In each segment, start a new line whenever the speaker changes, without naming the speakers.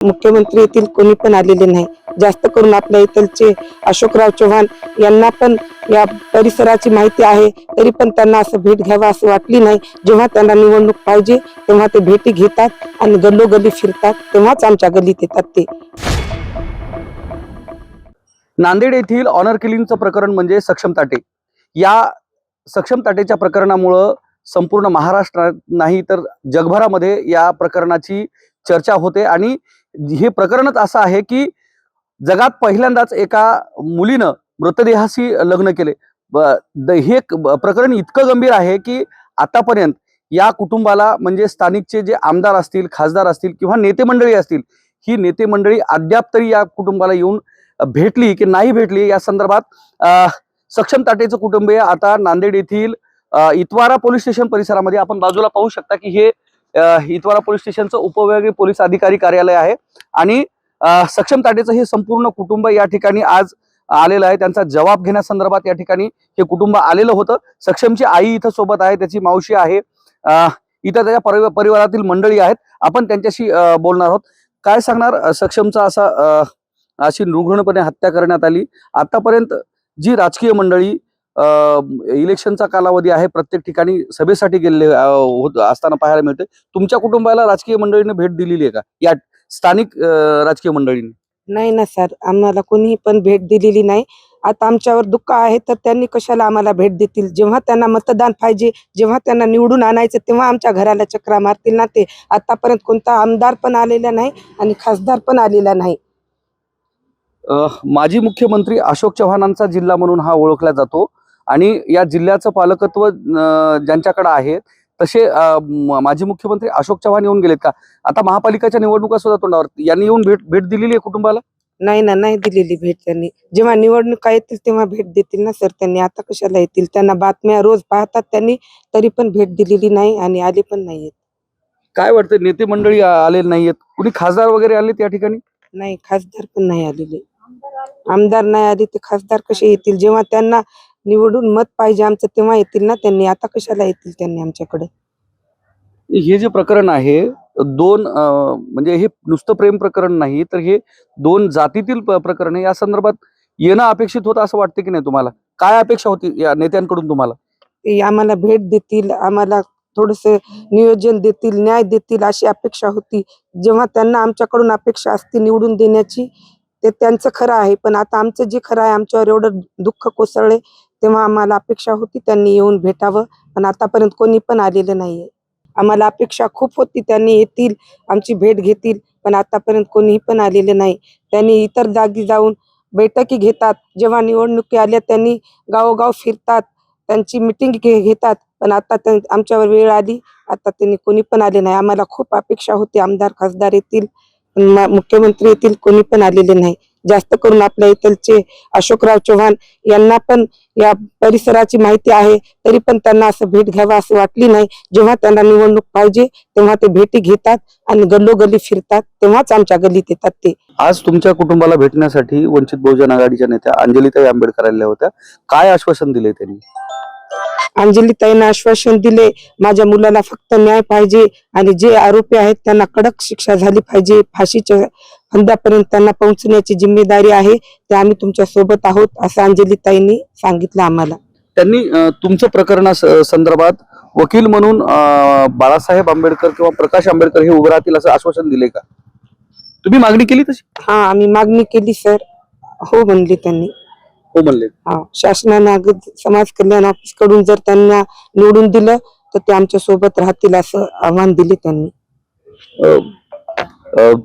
मुख्यमंत्री येथील कोणी पण आलेले नाही। जास्त करून आपल्या इथलचे अशोकराव चव्हाण यांना पण या परिसराची माहिती आहे, तरी पण त्यांना असं भेट घ्यावा असं वाटली नाही। जेव्हा त्यांना निवडणूक पाहिजे तेव्हा ते भेटी घेतात आणि गल्लोगल्ली फिरतात, तेव्हाच आमच्या गल्लीत येतात ते।
नांदेड येथील ऑनर किलिंगचं प्रकरण म्हणजे सक्षम ताटे। या सक्षम ताटेच्या प्रकरणामुळे संपूर्ण महाराष्ट्रात नाही तर जगभरामध्ये या प्रकरणाची चर्चा होते आणि हे प्रकरणच असं आहे की जगात पहिल्यांदाच एका मुलीनं मृतदेहाशी लग्न केले। हे प्रकरण इतकं गंभीर आहे की आतापर्यंत या कुटुंबाला म्हणजे स्थानिकचे जे आमदार असतील, खासदार असतील किंवा नेते मंडळी असतील, ही नेते मंडळी अद्याप तरी या कुटुंबाला येऊन भेटली की नाही भेटली या संदर्भात सक्षम ताटेचं कुटुंबीय आता नांदेड येथील इतवारा पोलीस स्टेशन परिसरामध्ये आपण बाजूला पाहू शकता की हे इतवारा पोलीस स्टेशनचं उपविभागीय पोलीस अधिकारी कार्यालय आहे आणि सक्षम ताटेचं हे संपूर्ण कुटुंब या ठिकाणी आज आलेलं आहे। त्यांचा जबाब घेण्यासंदर्भात या ठिकाणी हे कुटुंब आलेलं होतं। सक्षमची आई इथं सोबत आहे, त्याची मावशी आहे, इथं त्याच्या परिवारातील मंडळी आहेत। आपण त्यांच्याशी बोलणार आहोत। काय सांगणार सक्षमचा अशी निर्घृणपणे हत्या करण्यात आली। आतापर्यंत जी राजकीय मंडळी इलेक्शनचा कालावधी आहे, प्रत्येक ठिकाणी सभेसाठी गेलेले असताना पाहायला मिळते। तुमच्या कुटुंबाला राजकीय मंडळीने भेट दिलेली आहे का या स्थानिक राजकीय मंडळींनी?
नाही ना सर, आम्हाला कोणीही पण भेट दिलेली नाही। आता आमच्यावर दुःख आहे तर त्यांनी कशाला आम्हाला भेट देतील? जेव्हा त्यांना मतदान पाहिजे, जेव्हा त्यांना निवडून आणायचं तेव्हा आमच्या घराला चक्रा मारतील ना ते। आतापर्यंत कोणता आमदार पण आलेला नाही आणि खासदार पण आलेला नाही।
माजी मुख्यमंत्री अशोक चव्हाणांचा जिल्हा म्हणून हा ओळखला जातो आणि या जिल्ह्याचं पालकत्व ज्यांच्याकडे आहे तसे माजी मुख्यमंत्री अशोक चव्हाण येऊन गेलेत का? आता महापालिकेच्या निवडणुका सुद्धा तोंडावर, यांनी येऊन भेट दिलेली आहे कुटुंबाला?
नाही ना, नाही दिलेली भेट त्यांनी। जेव्हा निवडणुका येतील तेव्हा भेट देतील ना सर त्यांनी, आता कशाला येतील? त्यांना बातम्या रोज पाहतात त्यांनी, तरी पण भेट दिलेली नाही आणि आले पण नाहीयेत।
काय वाटतं, नेते मंडळी आलेले नाहीयेत, कुणी खासदार वगैरे आले या ठिकाणी?
नाही, खासदार पण नाही आलेले। आमदार नाही आले ते खासदार कसे येतील? जेव्हा त्यांना निवडून मत पाहिजे आमचं तेव्हा येतील ना त्यांनी, आता कशाला येतील त्यांनी आमच्याकडे?
हे जे प्रकरण आहे दोन म्हणजे हे नुसतं प्रेम प्रकरण नाही तर हे दोन जातीतील प्रकरण आहे। या संदर्भात येणं अपेक्षित होतं असं वाटतं की नाही तुम्हाला? काय अपेक्षा होती या नेत्यांकडून तुम्हाला?
ते आम्हाला भेट देतील, आम्हाला थोडस नियोजन देतील, न्याय देतील अशी अपेक्षा होती। जेव्हा त्यांना आमच्याकडून अपेक्षा असते निवडून देण्याची ते त्यांचं खरं आहे, पण आता आमचं जे खरं आहे आमच्यावर एवढं दुःख कोसळले तेव्हा आम्हाला अपेक्षा होती त्यांनी येऊन भेटावं, पण आतापर्यंत कोणी पण आलेलं नाहीये। आम्हाला अपेक्षा खूप होती त्यांनी येतील, आमची भेट घेतील, पण आतापर्यंत कोणीही पण आलेले नाही। त्यांनी इतर जागी जाऊन बैठकी घेतात, जेव्हा निवडणुकी आल्या त्यांनी गावोगाव फिरतात, त्यांची मिटिंग घेतात, पण आता आमच्यावर वेळ आली, आता त्यांनी कोणी पण आले नाही। आम्हाला खूप अपेक्षा होती आमदार खासदार येतील, मुख्यमंत्री येतील, कोणी पण आलेले नाही। जास्त करून आपल्या इथलचे अशोकराव चव्हाण यांना पण या परिसराची माहिती आहे, तरी पण त्यांना असं भेट घ्यावा असं वाटली नाही। जेव्हा त्यांना निवडणूक पाहिजे तेव्हा ते भेटी घेतात आणि गल्लोगल्ली फिरतात, तेव्हाच आमच्या गल्लीत येतात ते।
आज तुमच्या कुटुंबाला भेटण्यासाठी वंचित बहुजन आघाडीच्या नेत्या अंजलीताई आंबेडकर आल्या होत्या, काय आश्वासन दिले त्यांनी?
अंजलीताईंना आश्वासन दिले, माझ्या मुलाला फक्त न्याय पाहिजे आणि जे आरोपी आहेत त्यांना कडक शिक्षा झाली पाहिजे, फाशीच्या फंद्यापर्यंत त्यांना पोहोचण्याची जिम्मेदारी आहे, ते आम्ही तुमच्या सोबत आहोत असं अंजलीताईंनी सांगितलं आम्हाला।
त्यांनी तुमच्या प्रकरणा संदर्भात वकील म्हणून बाळासाहेब आंबेडकर किंवा प्रकाश आंबेडकर हे उभे राहतील असं आश्वासन दिले का? तुम्ही मागणी केली तशी?
हा, आम्ही मागणी केली सर, हो म्हणले त्यांनी।
हो म्हणले?
हा, शासनानं समाज कल्याण ऑफिस कडून जर त्यांना निवडून दिलं तर ते आमच्या सोबत राहतील असं आव्हान दिले त्यांनी।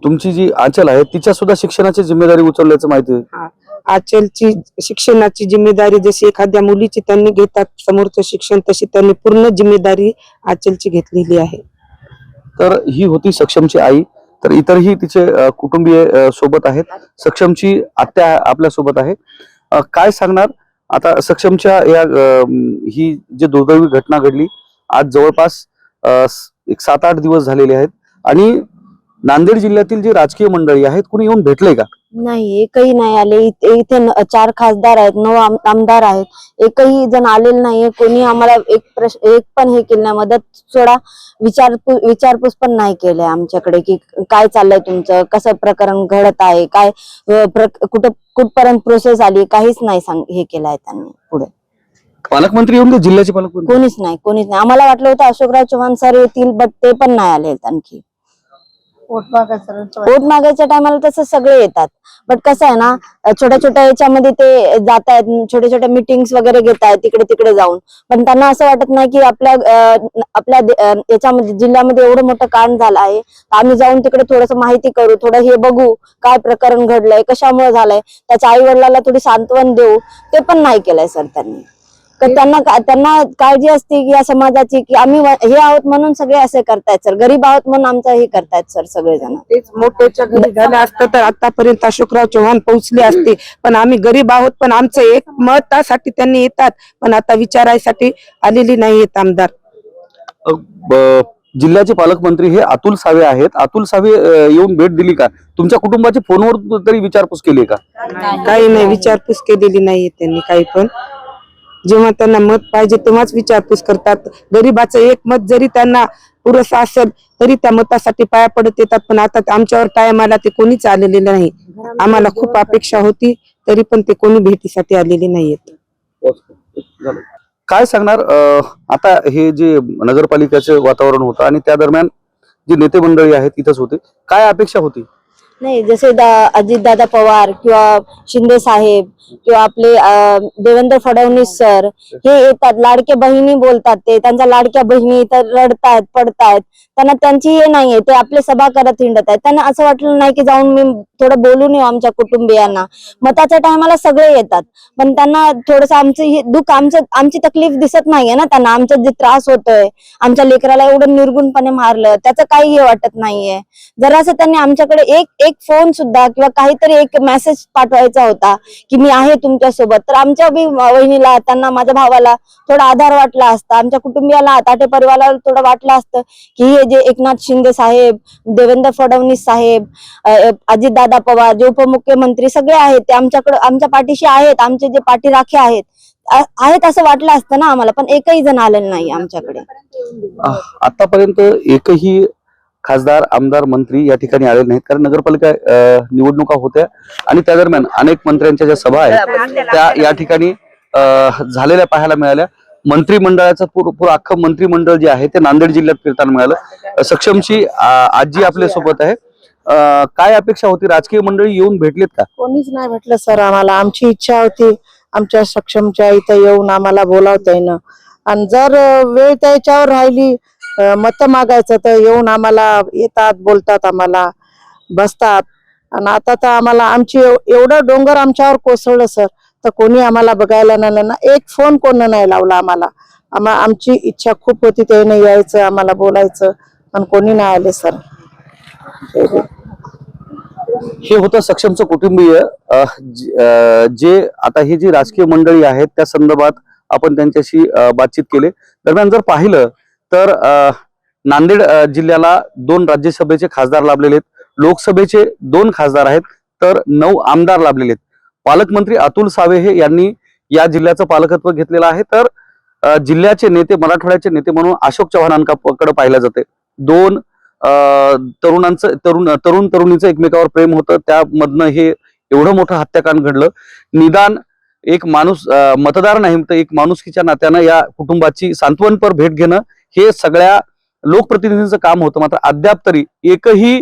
तुमची जी आंचल आहे तिच्या सुद्धा शिक्षणाची जिम्मेदारी उचलल्याचं माहिती आहे?
आंचलची शिक्षणाची जिम्मेदारी जशी एखाद्या मुलीची त्यांनी घेतात समोरचं शिक्षण, तशी त्यांनी पूर्ण जिम्मेदारी आंचलची घेतलेली आहे।
तर ही होती सक्षमची आई, तर इतरही तिचे कुटुंबीय सोबत आहेत। सक्षमची आत्या आपल्या सोबत आहे। काय सांगणार आता सक्षमच्या या ही जी दुर्दैवी घटना घडली, आज जवळपास एक 7-8 दिवस झालेले आहेत आणि नांदेड जिल्ह्यातील जी राजकीय मंडळी आहेत कुणी येऊन भेटले का?
नाही, एकही नाही आले. इथे 4 खासदार आहेत, 9 आमदार आहेत, एकही जण आलेलं नाहीये. कोणी आम्हाला एक पण हे केलं नाही. मदत सोडा, विचारपूस पण नाही केलंय आमच्याकडे की काय चाललंय तुमचं, कसं प्रकरण घडत आहे, काय कुठपर्यंत प्रोसेस आली, काहीच नाही हे केलंय त्यांनी. पुढे
पालकमंत्री येऊन जिल्ह्याचे पालकमंत्री
कोणीच नाही. आम्हाला वाटलं होतं अशोकराव चव्हाण सर येतील, बट ते पण नाही आले आणखी. वोट मागायच्या टायमाला तसं सगळे येतात, बट कसं आहे ना, छोट्या छोट्या याच्यामध्ये ते जात आहेत, छोट्या छोट्या मीटिंग्स वगैरे घेत आहेत तिकडे तिकडे जाऊन. पण त्यांना असं वाटत नाही की आपल्या याच्यामध्ये जिल्ह्यामध्ये एवढं मोठं कांड झालं आहे, आम्ही जाऊन तिकडे थोडस माहिती करू, थोडं हे बघू काय प्रकरण घडलंय, कशामुळे झालंय, त्याच्या आई वडिलांना थोडी सांत्वन देऊ. ते पण नाही केलंय सर त्यांनी. त्यांना काळजी असते की या समाजाची, की आम्ही हे आहोत म्हणून सगळे असे करतायत सर, गरीब आहोत म्हणून आमचं हे करतायत सर सगळेजण.
तेच मोठ्याच्या घरी झालं असतं तर आतापर्यंत अशोकराव चव्हाण पोहोचले असते. पण आम्ही गरीब आहोत, पण आमचं एक मतासाठी त्यांनी येतात, पण आता विचारायसाठी आलेली नाही आहेत आमदार.
जिल्ह्याचे पालकमंत्री हे अतुल सावे आहेत. अतुल सावे येऊन भेट दिली का? तुमच्या कुटुंबाची फोनवर तरी विचारपूस केली का?
काही नाही, विचारपूस केलेली नाहीये त्यांनी काही पण. जेव्हा त्यांना मत पाहिजे तेव्हाच विचारपूस करतात. गरीबाचं एक मत जरी त्यांना पुरेसं असेल तरी त्या मतासाठी पाया पडत येतात. पण आता आमच्यावर टायमाला ते कोणीच आलेले नाही. आम्हाला खूप अपेक्षा होती, तरी पण ते कोणी भेटीसाठी आलेले नाहीयेत.
काय सांगणार? आता हे जे नगरपालिकेचे वातावरण होतं आणि त्या दरम्यान जी नेते मंडळी आहेत तिथंच होते, काय अपेक्षा होती?
नाही, जसे अजितदादा पवार किंवा शिंदे साहेब किंवा आपले देवेंद्र फडणवीस सर हे येतात, लाडक्या बहिणी बोलतात, ते त्यांच्या लाडक्या बहिणी तर रडतायत पडतायत, त्यांना त्यांची हे नाहीये, ते आपले सभा करत हिंडत आहेत. त्यांना असं वाटलं नाही की जाऊन मी थोडं बोलून येऊ आमच्या कुटुंबियांना. मताच्या टायमाला सगळे येतात, पण त्यांना थोडस आमचं हे दुःख, आमची तकलीफ दिसत नाहीये ना त्यांना. आमचा जे त्रास होतोय, आमच्या लेकराला एवढं निर्गुणपणे मारलं, त्याचं काही हे वाटत नाहीये. जरासं त्यांनी आमच्याकडे एक फोन सुद्धा किंवा काहीतरी एक मेसेज पाठवायचा होता की मी आहे तुमच्या सोबत, तर आमच्या वहिनीला, त्यांना, माझ्या भावाला थोडा आधार वाटला असता, आमच्या कुटुंबियाला, ताटे परिवाराला थोडं वाटलं असतं की हे जे एकनाथ शिंदे साहेब, देवेंद्र फडणवीस साहेब, अजितदादा पवार जे उपमुख्यमंत्री सगळे आहेत, ते आमच्या पाठीशी आहेत, आमचे जे पाठीराखे आहेत असं वाटलं असतं ना आम्हाला. पण एकही जण आलेलं नाही आमच्याकडे.
आतापर्यंत एकही खासदार, आमदार, मंत्री या ठिकाणी आलेले नाहीत, कारण नगरपालिका निवडणुका होत्या आणि त्या दरम्यान अनेक मंत्र्यांच्या ज्या सभा आहेत त्या या ठिकाणी झालेल्या पाहायला मिळाल्या. मंत्रिमंडळाचं पूर्ण अख्खं मंत्रिमंडळ जे आहे ते नांदेड जिल्ह्यात फिरताना मिळालं. सक्षमची आजी आपल्या सोबत आहे. काय अपेक्षा होती? राजकीय मंडळी येऊन भेटलेत का?
कोणीच नाही भेटलं सर आम्हाला. आमची इच्छा होती आमच्या सक्षमच्या इथं येऊन आम्हाला बोलावता येणं, आणि जर वेळ त्याच्यावर राहिली मत मागायचं तर येऊन आम्हाला येतात, बोलतात, आम्हाला बसतात. आणि आता तर आम्हाला आमची एवढं डोंगर आमच्यावर कोसळलं सर, तर कोणी आम्हाला बघायला नाही ना, एक फोन कोण नाही लावला आम्हाला. आमची इच्छा खूप होती त्याने यायचं, आम्हाला बोलायचं, पण कोणी नाही आले सर.
हे होतं सक्षमचं कुटुंबीय, जे आता ही जी राजकीय मंडळी आहेत त्या संदर्भात आपण त्यांच्याशी बातचीत केली. दरम्यान जर पाहिलं तर नांदेड जिल्ह्याला 2 राज्यसभेचे खासदार लाभलेले आहेत, लोकसभेचे 2 खासदार आहेत, तर 9 आमदार लाभलेले आहेत. पालकमंत्री अतुल सावे हे यांनी या जिल्ह्याचं पालकत्व घेतलेलं आहे. तर जिल्ह्याचे नेते, मराठवाड्याचे नेते म्हणून अशोक चव्हाणांकडे पाहिलं जाते. 2 तरुणीचं एकमेकावर प्रेम होतं, त्यामधनं हे एवढं मोठं हत्याकांड घडलं. निदान एक माणूस, मतदार नाही तर एक माणुसकीच्या नात्यानं या कुटुंबाची सांत्वनपर भेट घेणं हे सगळ्या लोकप्रतिनिधींचं काम होतं. मात्र अद्याप तरी एकही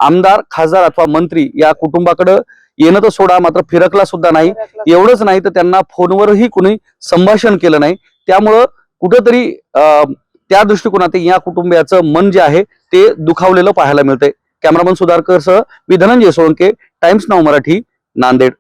आमदार, खासदार अथवा मंत्री या कुटुंबाकडे येणं तर सोडा, मात्र फिरकला सुद्धा नाही. एवढंच नाही तर त्यांना फोनवरही कुणी संभाषण केलं नाही. त्यामुळं कुठंतरी त्या दृष्टिकोनात या कुटुंबियाचं मन जे आहे ते दुखावलेलं पाहायला मिळतंय. कॅमेरामन सुधारकर सह मी धनंजय सोळंके, टाइम्स नाऊ मराठी, नांदेड.